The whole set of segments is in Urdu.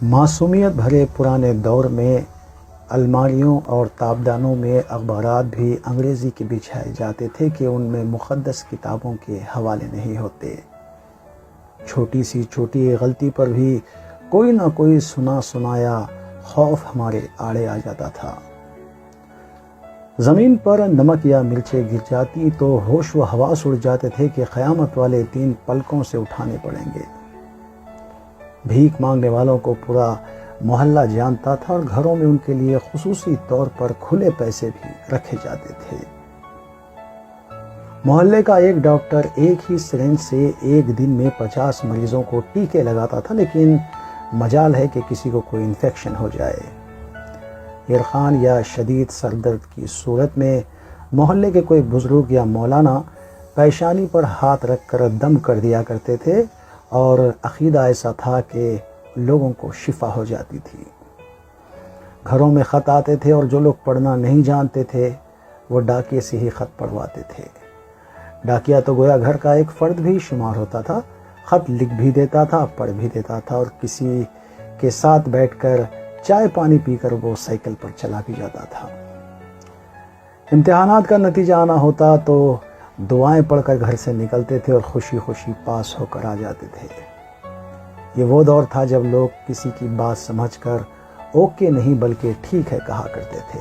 معصومیت بھرے پرانے دور میں الماریوں اور تابدانوں میں اخبارات بھی انگریزی کے بچھائے جاتے تھے کہ ان میں مقدس کتابوں کے حوالے نہیں ہوتے۔ چھوٹی سی چھوٹی غلطی پر بھی کوئی نہ کوئی سنا سنایا خوف ہمارے آڑے آ جاتا تھا۔ زمین پر نمک یا مرچیں گر جاتی تو ہوش و حواس اڑ جاتے تھے کہ قیامت والے دن پلکوں سے اٹھانے پڑیں گے۔ بھیک مانگنے والوں کو پورا محلہ جانتا تھا اور گھروں میں ان کے لیے خصوصی طور پر کھلے پیسے بھی رکھے جاتے تھے۔ محلے کا ایک ڈاکٹر ایک ہی سرنج سے ایک دن میں 50 مریضوں کو ٹیکے لگاتا تھا، لیکن مجال ہے کہ کسی کو کوئی انفیکشن ہو جائے۔ ایرخان یا شدید سر درد کی صورت میں محلے کے کوئی بزرگ یا مولانا پیشانی پر ہاتھ رکھ کر دم کر دیا کرتے تھے اور عقیدہ ایسا تھا کہ لوگوں کو شفا ہو جاتی تھی۔ گھروں میں خط آتے تھے اور جو لوگ پڑھنا نہیں جانتے تھے وہ ڈاکیے سے ہی خط پڑھواتے تھے۔ ڈاکیا تو گویا گھر کا ایک فرد بھی شمار ہوتا تھا، خط لکھ بھی دیتا تھا، پڑھ بھی دیتا تھا اور کسی کے ساتھ بیٹھ کر چائے پانی پی کر وہ سائیکل پر چلا بھی جاتا تھا۔ امتحانات کا نتیجہ آنا ہوتا تو دعائیں پڑھ کر گھر سے نکلتے تھے اور خوشی خوشی پاس ہو کر آ جاتے تھے۔ یہ وہ دور تھا جب لوگ کسی کی بات سمجھ کر اوکے نہیں بلکہ ٹھیک ہے کہا کرتے تھے۔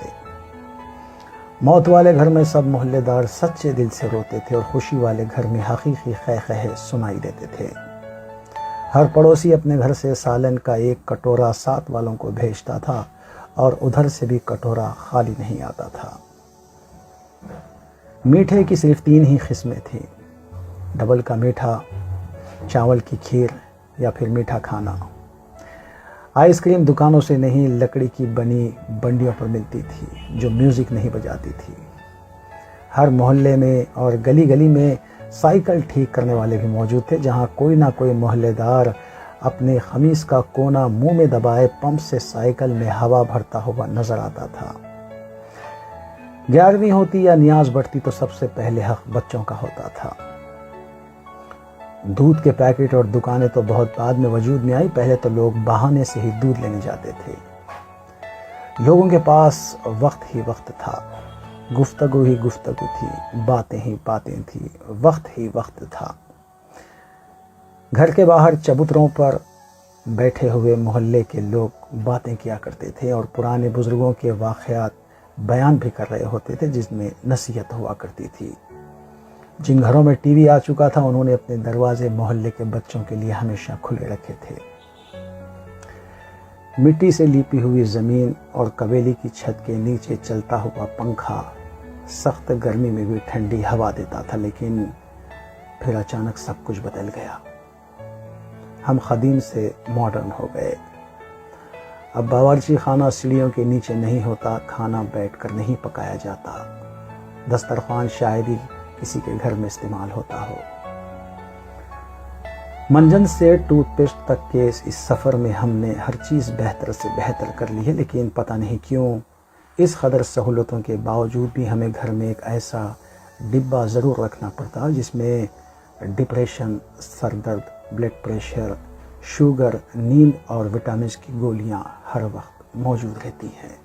موت والے گھر میں سب محلے دار سچے دل سے روتے تھے اور خوشی والے گھر میں حقیقی قہقہے سنائی دیتے تھے۔ ہر پڑوسی اپنے گھر سے سالن کا ایک کٹورا ساتھ والوں کو بھیجتا تھا اور ادھر سے بھی کٹورا خالی نہیں آتا تھا۔ میٹھے کی صرف 3 ہی قسمیں تھیں: ڈبل کا میٹھا، چاول کی کھیر یا پھر میٹھا کھانا۔ آئس کریم دکانوں سے نہیں، لکڑی کی بنی بنڈیوں پر ملتی تھی جو میوزک نہیں بجاتی تھی۔ ہر محلے میں اور گلی گلی میں سائیکل ٹھیک کرنے والے بھی موجود تھے، جہاں کوئی نہ کوئی محلے دار اپنے قمیص کا کونا منہ میں دبائے پمپ سے سائیکل میں ہوا بھرتا ہوا نظر آتا تھا۔ 11ویں ہوتی یا نیاز بڑھتی تو سب سے پہلے حق بچوں کا ہوتا تھا۔ دودھ کے پیکٹ اور دکانیں تو بہت بعد میں وجود میں آئی، پہلے تو لوگ بہانے سے ہی دودھ لینے جاتے تھے۔ لوگوں کے پاس وقت ہی وقت تھا، گفتگو ہی گفتگو تھی، باتیں ہی باتیں تھی، وقت ہی وقت تھا۔ گھر کے باہر چبوتروں پر بیٹھے ہوئے محلے کے لوگ باتیں کیا کرتے تھے اور پرانے بزرگوں کے واقعات بیان بھی کر رہے ہوتے تھے جس میں نصیحت ہوا کرتی تھی۔ جن گھروں میں ٹی وی آ چکا تھا انہوں نے اپنے دروازے محلے کے بچوں کے لیے ہمیشہ کھلے رکھے تھے۔ مٹی سے لیپی ہوئی زمین اور کویلی کی چھت کے نیچے چلتا ہوا پنکھا سخت گرمی میں بھی ٹھنڈی ہوا دیتا تھا، لیکن پھر اچانک سب کچھ بدل گیا۔ ہم قدیم سے ماڈرن ہو گئے۔ اب باورچی خانہ سیڑھیوں کے نیچے نہیں ہوتا، کھانا بیٹھ کر نہیں پکایا جاتا، دسترخوان شاید ہی کسی کے گھر میں استعمال ہوتا ہو۔ منجن سے ٹوتھ پیسٹ تک کے اس سفر میں ہم نے ہر چیز بہتر سے بہتر کر لی ہے، لیکن پتہ نہیں کیوں اس قدر سہولتوں کے باوجود بھی ہمیں گھر میں ایک ایسا ڈبہ ضرور رکھنا پڑتا جس میں ڈپریشن، سر درد، بلڈ پریشر، شوگر، نیند اور وٹامنز کی گولیاں ہر وقت موجود رہتی ہیں۔